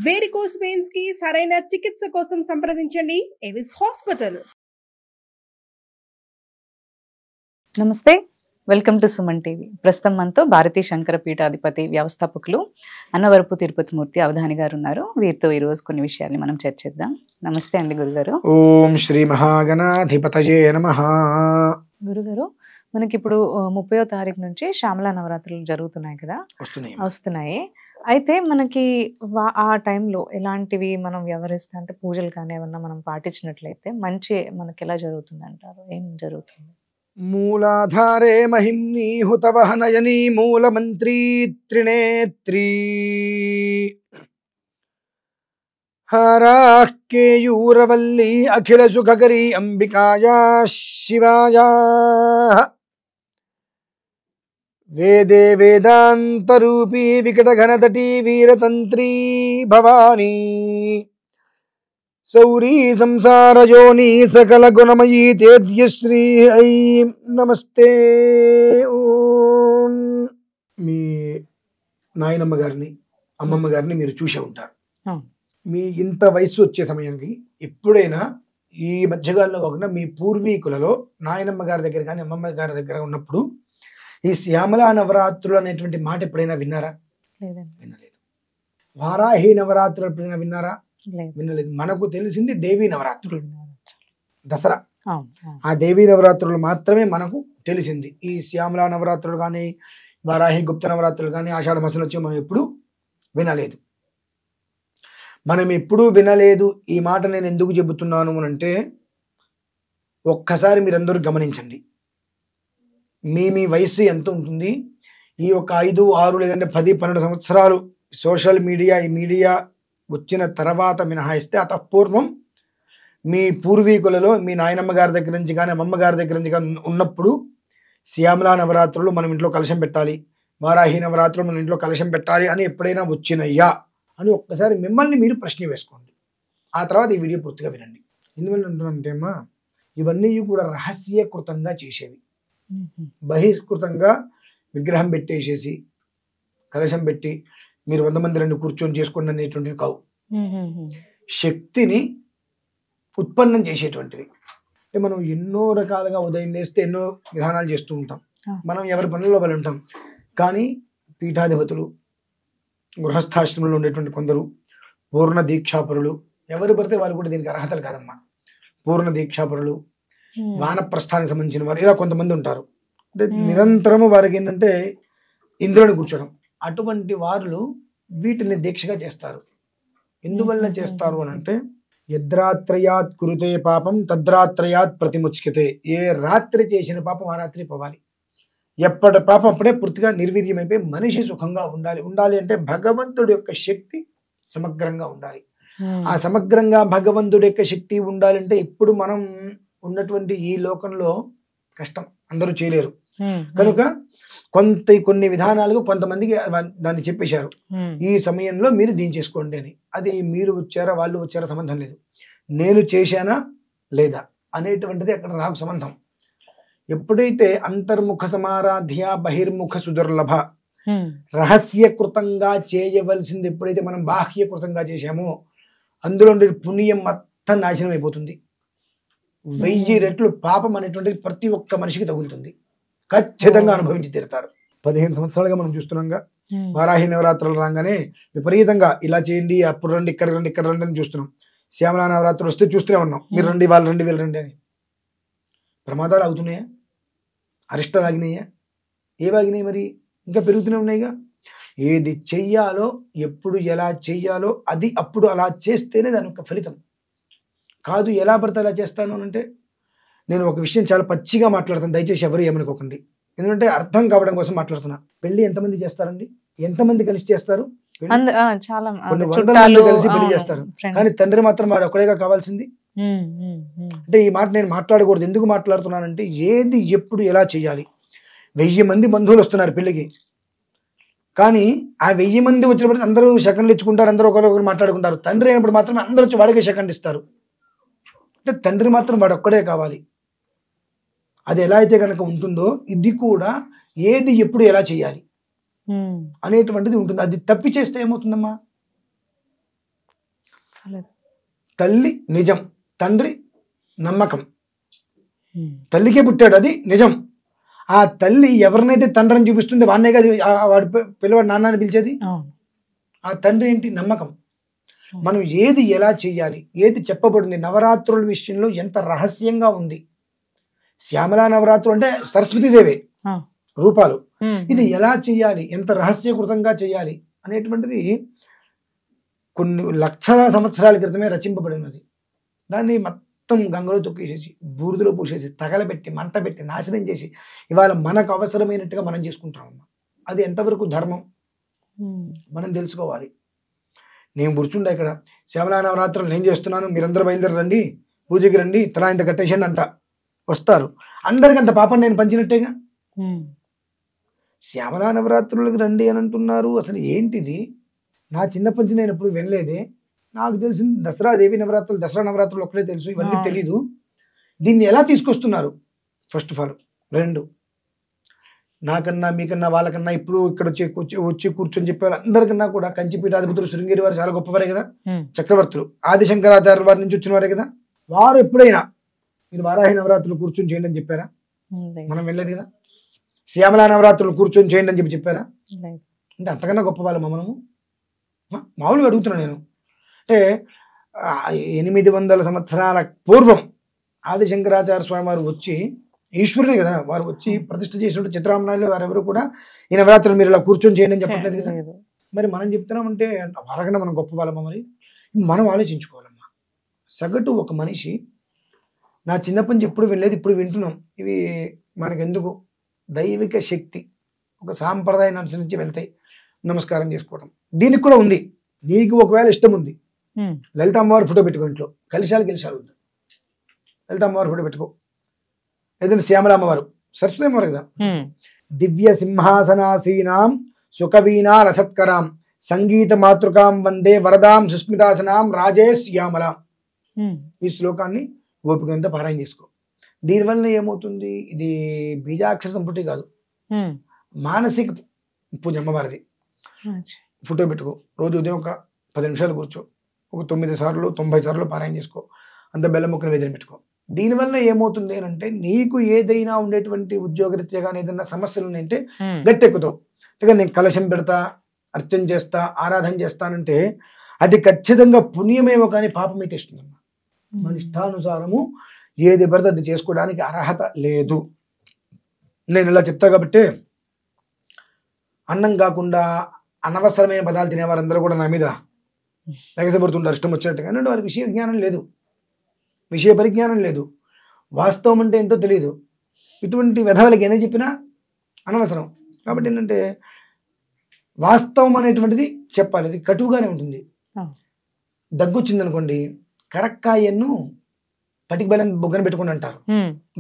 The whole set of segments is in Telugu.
వేరికోస్ వెయిన్స్ కి సరైన చికిత్స కోసం సంప్రదించండి ఎవిస్ హాస్పిటల్. నమస్తే, వెల్కమ్ టు సుమన్ టీవీ. ప్రస్తుతం మనతో భారతీ శంకర పీఠాధిపతి వ్యవస్థాపకులు అన్నవరపు తిరుపతి మూర్తి అవధాని గారు ఉన్నారు. వీరితో ఈరోజు కొన్ని విషయాల్ని మనం చర్చిద్దాం. నమస్తే అండి గురుగారు. ఓం శ్రీ మహాగణాధిపతయే నమః. గురుగారు, మనకి ఇప్పుడు 30వ తారీఖు నుంచి శ్యామలా నవరాత్రులు జరుగుతున్నాయి కదా, వస్తున్నాయి. అయితే మనకి ఆ టైంలో ఎలాంటివి మనం వ్యవహరిస్తే, అంటే పూజలు కానీ ఏమన్నా మనం పాటించినట్లయితే మంచి మనకి ఎలా జరుగుతుంది అంటారు? ఏం జరుగుతుంది? మూలాధారే మహిమ్ని హుతవహనయని మూలమంత్రీ త్రినేత్రీ హారాః కేయూరవల్లి అఖిల సుఖకరీ అంబికాయా శివాయా వేదే వేదాంతరూపీ వికటఘనతటీ వీరతంత్రీ భవానీ సౌరీ సంసారయోని సకల గుణమయీ తేజ్యశ్రీ ఐం నమస్తే. ఓం. మీ నాయనమ్మ గారిని, అమ్మమ్మ గారిని మీరు చూసే ఉంటారు. మీ ఇంత వయసు వచ్చే సమయానికి ఎప్పుడైనా ఈ మధ్యకాలంలో కాకుండా మీ పూర్వీకులలో నాయనమ్మ గారి దగ్గర కానీ అమ్మమ్మ గారి దగ్గర ఉన్నప్పుడు ఈ శ్యామలా నవరాత్రులు అనేటువంటి మాట ఎప్పుడైనా విన్నారా? వినలేదు. వారాహి నవరాత్రులు ఎప్పుడైనా విన్నారా? వినలేదు. మనకు తెలిసింది దేవీ నవరాత్రులు, దసరా. ఆ దేవీ నవరాత్రులు మాత్రమే మనకు తెలిసింది. ఈ శ్యామలా నవరాత్రులు కానీ వారాహి గుప్త నవరాత్రులు కానీ ఆషాఢ మాసంలో వచ్చి మనం ఎప్పుడు వినలేదు. మనం ఎప్పుడూ వినలేదు. ఈ మాట నేను ఎందుకు చెబుతున్నాను అంటే, ఒక్కసారి మీరందరూ గమనించండి. మీ వయసు ఎంత ఉంటుంది? ఈ ఒక 5, 6 లేదంటే 10, 12 సంవత్సరాలు సోషల్ మీడియా, ఈ మీడియా వచ్చిన తర్వాత మినహాయిస్తే అతపూర్వం మీ పూర్వీకులలో మీ నాయనమ్మ గారి దగ్గర నుంచి కానీ అమ్మమ్మ గారి దగ్గర నుంచి కానీ ఉన్నప్పుడు శ్యామలా నవరాత్రులు మనం ఇంట్లో కలశం పెట్టాలి, వారాహి నవరాత్రులు మనం ఇంట్లో కలశం పెట్టాలి అని ఎప్పుడైనా వచ్చినయ్యా అని ఒక్కసారి మిమ్మల్ని మీరు ప్రశ్న వేసుకోండి. ఆ తర్వాత ఈ వీడియో పూర్తిగా వినండి. ఎందువల్ల అంటున్నానంటే అమ్మా, ఇవన్నీ కూడా రహస్యకృతంగా చేసేవి. బహిష్కృతంగా విగ్రహం పెట్టేసేసి కలశం పెట్టి మీరు 100 మంది రండి కూర్చొని చేసుకోండి అనేటువంటివి కావు. శక్తిని ఉత్పన్నం చేసేటువంటివి. అంటే మనం ఎన్నో రకాలుగా ఉదయం లేస్తే ఎన్నో విధానాలు చేస్తూ ఉంటాం. మనం ఎవరి పనుల్లో వాళ్ళు ఉంటాం. కానీ పీఠాధిపతులు, గృహస్థాశ్రమంలో ఉండేటువంటి కొందరు పూర్ణ దీక్షాపరులు, ఎవరు పడితే వాళ్ళు కూడా దీనికి అర్హతలు కాదమ్మా. పూర్ణ దీక్షాపరులు, వానప్రస్థానికి సంబంధించిన వారు, ఇలా కొంతమంది ఉంటారు. అంటే నిరంతరము వారికి ఏంటంటే ఇంద్రుని కూర్చోడం. అటువంటి వారు వీటిని దీక్షగా చేస్తారు. ఎందువల్ల చేస్తారు అని అంటే, యద్రాత్రయాత్ కురుతే పాపం తద్రాత్రయాత్ ప్రతిముచ్యతే. ఏ రాత్రి చేసిన పాపం ఆ రాత్రి పోవాలి. ఎప్పటి పాపం అప్పుడే పూర్తిగా నిర్వీర్యమైపోయి మనిషి సుఖంగా ఉండాలి అంటే భగవంతుడి యొక్క శక్తి సమగ్రంగా ఉండాలి. ఆ సమగ్రంగా భగవంతుడి యొక్క శక్తి ఉండాలంటే ఇప్పుడు మనం ఉన్నటువంటి ఈ లోకంలో కష్టం, అందరూ చేయలేరు. కనుక కొన్ని విధానాలుగా కొంతమందికి దాన్ని చెప్పేశారు, ఈ సమయంలో మీరు దీన్ని చేసుకోండి అని. అది మీరు వచ్చారా వాళ్ళు వచ్చారా సంబంధం లేదు, నేను చేశానా లేదా అనేటువంటిది అక్కడ నాకు సంబంధం. ఎప్పుడైతే అంతర్ముఖ సమారాధ్య బహిర్ముఖ సుదుర్లభ, రహస్యకృతంగా చేయవలసింది ఎప్పుడైతే మనం బాహ్యకృతంగా చేశామో అందులో పుణ్యం మొత్తం నాశనం అయిపోతుంది. 1000 రెట్లు పాపం అనేటువంటిది ప్రతి ఒక్క మనిషికి తగులుతుంది. ఖచ్చితంగా అనుభవించి తీరుతారు. 15 సంవత్సరాలుగా మనం చూస్తున్నాంగా, వారాహి నవరాత్రులు రాగానే విపరీతంగా ఇలా చేయండి, అప్పుడు రండి, ఇక్కడ రండి, ఇక్కడ రండి అని చూస్తున్నాం. శ్యామలా నవరాత్రులు వస్తే చూస్తూనే ఉన్నాం, మీరు రండి, వాళ్ళు రండి, వీళ్ళు రండి అని. ప్రమాదాలు అవుతున్నాయా? అరిష్టాలు ఆగినాయా? ఏవాగినాయి? మరి ఇంకా పెరుగుతూనే ఉన్నాయిగా. ఏది చెయ్యాలో, ఎప్పుడు ఎలా చెయ్యాలో అది అప్పుడు అలా చేస్తేనే దాని యొక్క ఫలితం. కాదు ఎలా పడితే అలా చేస్తాను అంటే, నేను ఒక విషయం చాలా పచ్చిగా మాట్లాడతాను, దయచేసి ఎవరు ఏమనుకోకండి. ఎందుకంటే అర్థం కావడం కోసం మాట్లాడుతున్నా. పెళ్లి ఎంతమంది చేస్తారండి? ఎంతమంది కలిసి చేస్తారు? కొన్ని 100 మంది కలిసి పెళ్లి చేస్తారు. కానీ తండ్రి మాత్రం వాడు ఒక్కడేగా కావాల్సింది. అంటే ఈ మాట నేను మాట్లాడకూడదు. ఎందుకు మాట్లాడుతున్నానంటే, ఏది ఎప్పుడు ఎలా చేయాలి. 1000 మంది బంధువులు వస్తున్నారు పెళ్లికి, కానీ ఆ 1000 మంది వచ్చినప్పుడు అందరూ సెకండ్లు ఇచ్చుకుంటారు, అందరూ ఒకరొకరు మాట్లాడుకుంటారు. తండ్రి అయినప్పుడు మాత్రమే అందరూ వచ్చి వాడికే సెకండ్ ఇస్తారు. అంటే తండ్రి మాత్రం వాడు ఒక్కడే కావాలి. అది ఎలా అయితే కనుక ఉంటుందో ఇది కూడా ఏది ఎప్పుడు ఎలా చేయాలి అనేటువంటిది ఉంటుంది. అది తప్పి చేస్తే ఏమవుతుందమ్మా? తల్లి నిజం, తండ్రి నమ్మకం. తల్లికే పుట్టాడు, అది నిజం. ఆ తల్లి ఎవరినైతే తండ్రిని చూపిస్తుంది వాడినే కదా వాడి పిల్లవాడు నాన్న అని పిలిచేది. ఆ తండ్రి ఏంటి? నమ్మకం. మనం ఏది ఎలా చెయ్యాలి, ఏది చెప్పబడింది, నవరాత్రుల విషయంలో ఎంత రహస్యంగా ఉంది. శ్యామలా నవరాత్రులు అంటే సరస్వతీదేవి రూపాలు. ఇది ఎలా చెయ్యాలి, ఎంత రహస్యకృతంగా చెయ్యాలి అనేటువంటిది కొన్ని లక్షల సంవత్సరాల క్రితమే రచింపబడినది. దాన్ని మొత్తం గంగలో తొక్కేసేసి, బూడిదలో పూసేసి, తగలబెట్టి, మంట పెట్టి, నాశనం చేసి ఇవాళ మనకు అవసరమైనట్టుగా మనం చేసుకుంటామమ్మా. అది ఎంతవరకు ధర్మం మనం తెలుసుకోవాలి. నేను కూర్చుండే ఇక్కడ శ్యామలా నవరాత్రులు నేను చేస్తున్నాను, మీరందరూ బయలుదేరి రండి, పూజకి రండి, తలా ఇంత కట్టేసండి అంట. వస్తారు, అందరికి అంత పాపం నేను పంచినట్టేగా. శ్యామలా నవరాత్రులకు రండి అని అంటున్నారు. అసలు ఏంటిది? నా చిన్నప్పటి నుంచి నేను ఎప్పుడు వినలేదే. నాకు తెలిసింది దసరా దేవి నవరాత్రులు, దసరా నవరాత్రులు ఒక్కడే తెలుసు, ఇవన్నీ తెలీదు. దీన్ని ఎలా తీసుకొస్తున్నారు? First of all. 2, నాకన్నా మీకన్నా వాళ్ళకన్నా ఇప్పుడు ఇక్కడ వచ్చి కూర్చొని చెప్పే వాళ్ళందరికన్నా కూడా కంచిపీఠాధిపతులు శృంగేరి వారు చాలా గొప్పవారే కదా, చక్రవర్తులు. ఆదిశంకరాచార్య వారి నుంచి వచ్చిన వారే కదా. వారు ఎప్పుడైనా మీరు వారాహి నవరాత్రులు కూర్చొని చేయండి అని చెప్పారా? మనం వెళ్ళలేదు కదా. శ్యామలా నవరాత్రులు కూర్చొని చేయండి అని చెప్పారా? అంటే అంతకన్నా గొప్ప వాళ్ళమా మనము? మామూలుగా అడుగుతున్నాను నేను. అంటే 800 సంవత్సరాల పూర్వం ఆదిశంకరాచార్య స్వామి వారు వచ్చి, ఈశ్వరుడే కదా వారు వచ్చి ప్రతిష్ఠ చేసినట్టు చిత్రామణాలు వారెవరు కూడా ఈ నవరాత్రులు మీరు ఇలా కూర్చొని చేయండి అని చెప్పట్లేదు కదా. మరి మనం చెప్తున్నామంటే వారకన్నా మనం గొప్ప వాళ్ళమా? మరి మనం ఆలోచించుకోవాలమ్మా. సగటు ఒక మనిషి, నా చిన్నప్పటి నుంచి ఎప్పుడు వినలేదు, ఇప్పుడు వింటున్నాం. ఇవి మనకెందుకు? దైవిక శక్తి, ఒక సాంప్రదాయాన్ని అనుసరించి వెళ్తాయి. నమస్కారం చేసుకోవడం దీనికి కూడా ఉంది. నీకు ఒకవేళ ఇష్టం ఉంది, లలిత అమ్మవారి ఫోటో పెట్టుకో ఇంట్లో. కలిశాలు వద్దు, లలిత అమ్మవారి ఫోటో పెట్టుకో. ఏదైనా శ్యామల అమ్మవారు, సరస్వతి అమ్మవారు కదా. దివ్య సింహాసనాసీనాం సుఖవీనా రసత్కరాం సంగీత మాతృకాం వందే వరదాం సుస్మితాసనాం రాజే శ్యామలాం. ఈ శ్లోకాన్ని ఓపికంతా పారాయణ చేసుకో. దీనివల్ల ఏమవుతుంది? ఇది బీజాక్షర సంపుటి కాదు, మానసిక పూజ అమ్మవారిది. ఫోటో పెట్టుకో, రోజు ఉదయం ఒక 10 నిమిషాలు కూర్చో, ఒక 9 సార్లు 90 సార్లు పారాయణ చేసుకో, అంత బెల్లం ముక్కను వేదిన పెట్టుకో. దీనివల్ల ఏమవుతుంది అంటే నీకు ఏదైనా ఉండేటువంటి ఉద్యోగరీత్యా కానీ ఏదైనా సమస్యలు ఉన్నాయంటే గట్టెక్కుతావు. అంటే నేను కలశం పెడతా, అర్చన చేస్తా, ఆరాధన చేస్తానంటే అది ఖచ్చితంగా పుణ్యమేమో కానీ పాపమైతే ఇస్తుందమ్మా. మన ఇష్టానుసారము ఏది పడితే అది చేసుకోవడానికి అర్హత లేదు. నేను ఇలా చెప్తా కాబట్టి అన్నం కాకుండా అనవసరమైన పదాలు తినేవారందరూ కూడా నా మీద ఎగసపడుతుంటారు ఇష్టం వచ్చినట్టుగా. అంటే వారికి విషయ జ్ఞానం లేదు, విషయ పరిజ్ఞానం లేదు, వాస్తవం అంటే ఏంటో తెలియదు. ఇటువంటి వెధవలకి ఏదైనా చెప్పినా అనవసరం. కాబట్టి ఏంటంటే వాస్తవం అనేటువంటిది చెప్పాలి, అది కటువుగానే ఉంటుంది. దగ్గు వచ్చిందనుకోండి, కరక్కాయను పటికి బెల్లం బొగ్గన పెట్టుకుని అంటారు,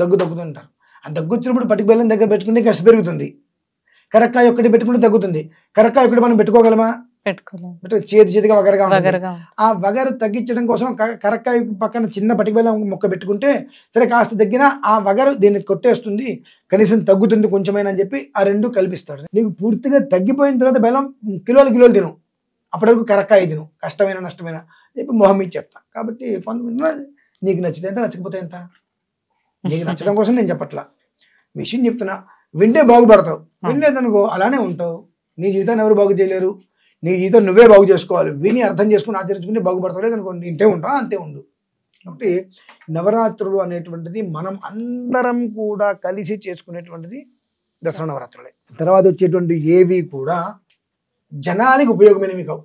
దగ్గుతుంటారు. ఆ దగ్గు వచ్చినప్పుడు పటికి బెల్లం దగ్గర పెట్టుకుంటే కష్ట పెరుగుతుంది. కరక్కాయ ఒక్కటి పెట్టుకుంటే తగ్గుతుంది. కరక్కాయ ఒక్కటి మనం పెట్టుకోగలమా? చేతిగా వగరగా ఉంటుంది. ఆ వగరు తగ్గించడం కోసం కరక్కాయ పక్కన చిన్న పటికి బెల్లం మొక్క పెట్టుకుంటే సరే కాస్త తగ్గినా ఆ వగరు దీన్ని కొట్టేస్తుంది, కనీసం తగ్గుతుంది కొంచెమైనా అని చెప్పి ఆ 2 కల్పిస్తాడు. నీకు పూర్తిగా తగ్గిపోయిన తర్వాత బెల్లం కిలోలు తిను, అప్పటి వరకు కరక్కాయ తిను, కష్టమైన నష్టమైన చెప్పి మొహం మీద చెప్తా. కాబట్టి కొంతమంది నీకు నచ్చితే ఎంత, నచ్చకపోతే ఎంత. నీకు నచ్చడం కోసం నేను చెప్పట్లా, విషయం చెప్తున్నా. వింటే బాగుపడతావు, వినలేదనుకో అలానే ఉంటావు. నీ జీవితాన్ని ఎవరు బాగు చేయలేరు, నీ జీవితం నువ్వే బాగు చేసుకోవాలి. విని అర్థం చేసుకుని ఆచరించుకుంటే బాగుపడతావు, లేదనుకోండి ఇంతే ఉంటావు, అంతే ఉండు. కాబట్టి నవరాత్రులు అనేటువంటిది మనం అందరం కూడా కలిసి చేసుకునేటువంటిది దసరా నవరాత్రులే. తర్వాత వచ్చేటువంటి ఏవి కూడా జనానికి ఉపయోగమైనవి కావు.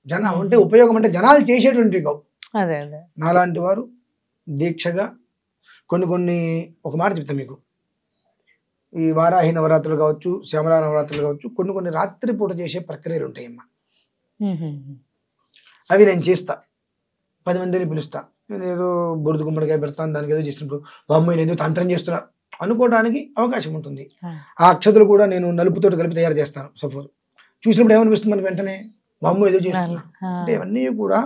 జనం అంటే ఉపయోగం అంటే జనాలు చేసేటువంటివి కావు. నాలాంటి వారు దీక్షగా కొన్ని ఒక మాట చెప్తాను మీకు. ఈ వారాహి నవరాత్రులు కావచ్చు, శ్యామలా నవరాత్రులు కావచ్చు, కొన్ని రాత్రి పూట చేసే ప్రక్రియలు ఉంటాయమ్మా. అవి నేను చేస్తా, 10 మందిని పిలుస్తా. నేను ఏదో బురద గుమ్మడికాయ పెడతాను, దానికి ఏదో చేసినప్పుడు అమ్మాయి ఏదో తంత్రం చేస్తున్నా అనుకోవడానికి అవకాశం ఉంటుంది. ఆ అక్షతలు కూడా నేను నలుపుతో కలిపి తయారు చేస్తాను. సపోజ్ చూసినప్పుడు ఏమనిపిస్తుంది మనకి వెంటనే, మా అమ్మ ఏదో చేస్తున్నా అంటే ఇవన్నీ కూడా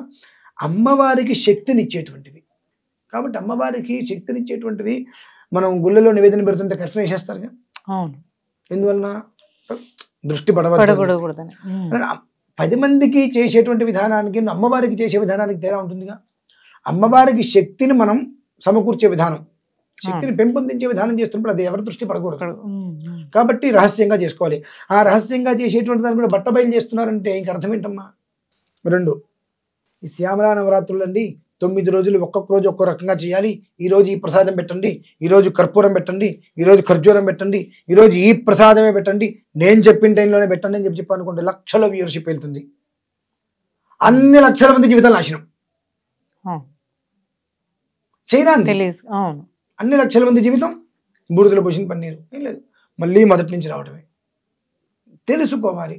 అమ్మవారికి శక్తినిచ్చేటువంటివి. కాబట్టి అమ్మవారికి శక్తినిచ్చేటువంటివి మనం గుళ్ళలో నివేదన పెడుతుంటే కష్టం వేసేస్తారు. ఎందువలన? దృష్టి పడవద్దు. 10 మందికి చేసేటువంటి విధానానికి అమ్మవారికి చేసే విధానానికి తేడా ఉంటుందిగా. అమ్మవారికి శక్తిని మనం సమకూర్చే విధానం, శక్తిని పెంపొందించే విధానం చేస్తున్నప్పుడు అది ఎవరి దృష్టి పడకూడదు. కాబట్టి రహస్యంగా చేసుకోవాలి. ఆ రహస్యంగా చేసేటువంటి దాన్ని కూడా బట్టబయలు చేస్తున్నారంటే ఇంక అర్థం ఏంటమ్మా. 2 ఈ శ్యామలా నవరాత్రులు అండి 9 రోజులు ఒక్కొక్క రోజు ఒక్కో రకంగా చేయాలి. ఈ రోజు ఈ ప్రసాదం పెట్టండి, ఈ రోజు కర్పూరం పెట్టండి, ఈ రోజు ఖర్జూరం పెట్టండి, ఈ రోజు ఈ ప్రసాదమే పెట్టండి, నేను చెప్పిన టైంలోనే పెట్టండి అని చెప్పి అనుకోండి, లక్షల వ్యూవర్షిప్ వెళ్తుంది. అన్ని లక్షల మంది జీవితాలు నాశనం. చైనా తెలియదు. అన్ని లక్షల మంది జీవితం బూడిదలో పోసిన పన్నీరు. ఏం లేదు, మళ్ళీ మొదటి నుంచి రావడమే. తెలుసుకోవాలి.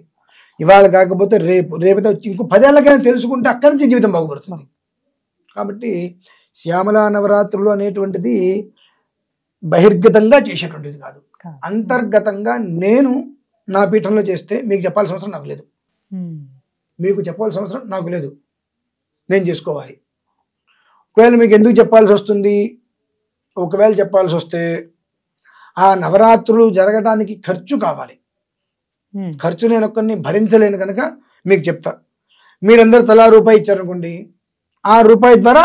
ఇవాళ కాకపోతే రేపుతో ఇంకో 10 ఏళ్ళకైనా తెలుసుకుంటే అక్కడి నుంచి జీవితం బాగుపడుతుంది. కాబట్టి శ్యామలా నవరాత్రులు అనేటువంటిది బహిర్గతంగా చేసేటువంటిది కాదు, అంతర్గతంగా నేను నా పీఠంలో చేస్తే మీకు చెప్పాల్సిన అవసరం నాకు లేదు, మీకు చెప్పాల్సిన అవసరం నాకు లేదు, నేను చేసుకోవాలి. ఒకవేళ మీకు ఎందుకు చెప్పాల్సి వస్తుంది, ఒకవేళ చెప్పాల్సి వస్తే ఆ నవరాత్రులు జరగడానికి ఖర్చు కావాలి. ఖర్చు నేను ఒక్కరిని భరించలేను కనుక మీకు చెప్తా. మీరందరూ తలా రూపాయి ఇచ్చారనుకోండి, ఆ రూపాయి ద్వారా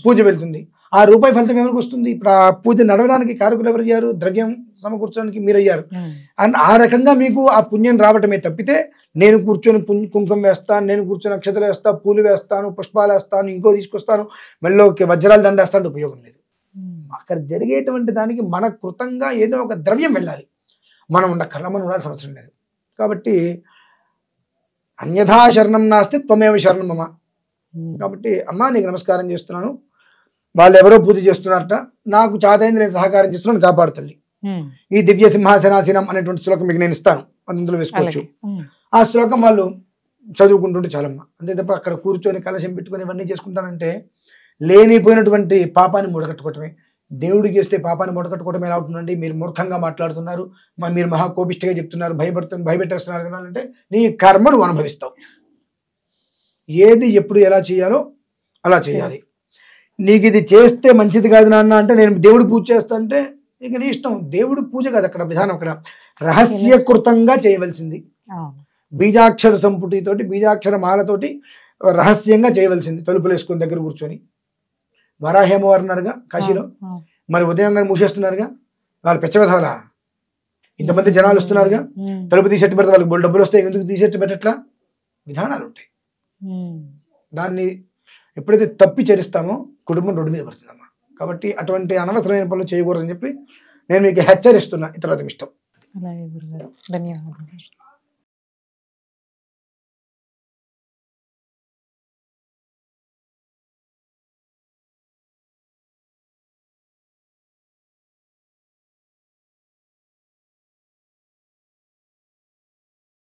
పూజ వెళ్తుంది. ఆ రూపాయి ఫలితం ఎవరికి వస్తుంది? ఇప్పుడు ఆ పూజ నడవడానికి కారకులు ఎవరు అయ్యారు? ద్రవ్యం సమకూర్చడానికి మీరు అయ్యారు. అండ్ ఆ రకంగా మీకు ఆ పుణ్యం రావటమే తప్పితే నేను కూర్చొని కుంకుమ వేస్తాను, నేను కూర్చొని నక్షత్రాలు వేస్తాను, పూలు వేస్తాను, పుష్పాలు వేస్తాను, ఇంకో తీసుకొస్తాను, మళ్ళీ వజ్రాలు దండ వేస్తాను, ఉపయోగం లేదు. అక్కడ జరిగేటువంటి దానికి మన కృతంగా ఏదో ఒక ద్రవ్యం వెళ్ళాలి, మనం ఉండక్కర్లా, మనం ఉండాల్సిన అవసరం లేదు. కాబట్టి అన్యథా శరణం నాస్తి త్వమేవ శరణం మమ. కాబట్టి అమ్మా నీకు నమస్కారం చేస్తున్నాను, వాళ్ళు ఎవరో పూజ చేస్తున్నారట, నాకు చాతైంది నేను సహకారం చేస్తున్నాను, కాపాడుతుంది. ఈ దివ్య సింహాసనాసీనం అనేటువంటి శ్లోకం మీకు నేను ఇస్తాను, అందులో వేసుకోవచ్చు. ఆ శ్లోకం వాళ్ళు చదువుకుంటుంటే చాలమ్మా. అంతే తప్ప అక్కడ కూర్చొని కలశం పెట్టుకొని ఇవన్నీ చేసుకుంటానంటే లేనిపోయినటువంటి పాపాన్ని మూడగట్టుకోవటమే. దేవుడికి చేస్తే పాపాన్ని మూడగట్టుకోవటం ఎలా అవుతుందండి? మీరు మూర్ఖంగా మాట్లాడుతున్నారు, మీరు మహాకోపిష్టిగా చెప్తున్నారు, భయపెట్టేస్తున్నారు అంటే నీ కర్మ నువ్వు అనుభవిస్తావు. ఏది ఎప్పుడు ఎలా చేయాలో అలా చేయాలి. నీకు ఇది చేస్తే మంచిది కాదు నాన్న అంటే నేను దేవుడి పూజ చేస్తా అంటే ఇక నీ ఇష్టం. దేవుడి పూజ కాదు అక్కడ విధానం, అక్కడ రహస్యకృతంగా చేయవలసింది. బీజాక్షర సంపుటితోటి, బీజాక్షర మాలతోటి రహస్యంగా చేయవలసింది. తలుపులు వేసుకొని దగ్గర కూర్చొని. వరాహేమవారు ఉన్నారుగా కాశీలో, మరి ఉదయం కానీ మూసేస్తున్నారుగా, వాళ్ళు పెచ్చవెధవలా? ఇంతమంది జనాలు వస్తున్నారుగా, తలుపు తీసేట్టు పెడితే వాళ్ళకి డబ్బులు వస్తాయి, ఎందుకు తీసేట్టు పెట్టట్లా? విధానాలు ఉంటాయి. దాన్ని ఎప్పుడైతే తప్పి చరిస్తామో కుటుంబం రోడ్డు మీద పడుతుందమ్మా. కాబట్టి అటువంటి అనవసరమైన పనులు చేయకూడదని చెప్పి నేను మీకు హెచ్చరిస్తున్నా. ఇతరులకు ఇష్టం. అలాగే గురుగారు, ధన్యవాదాలు.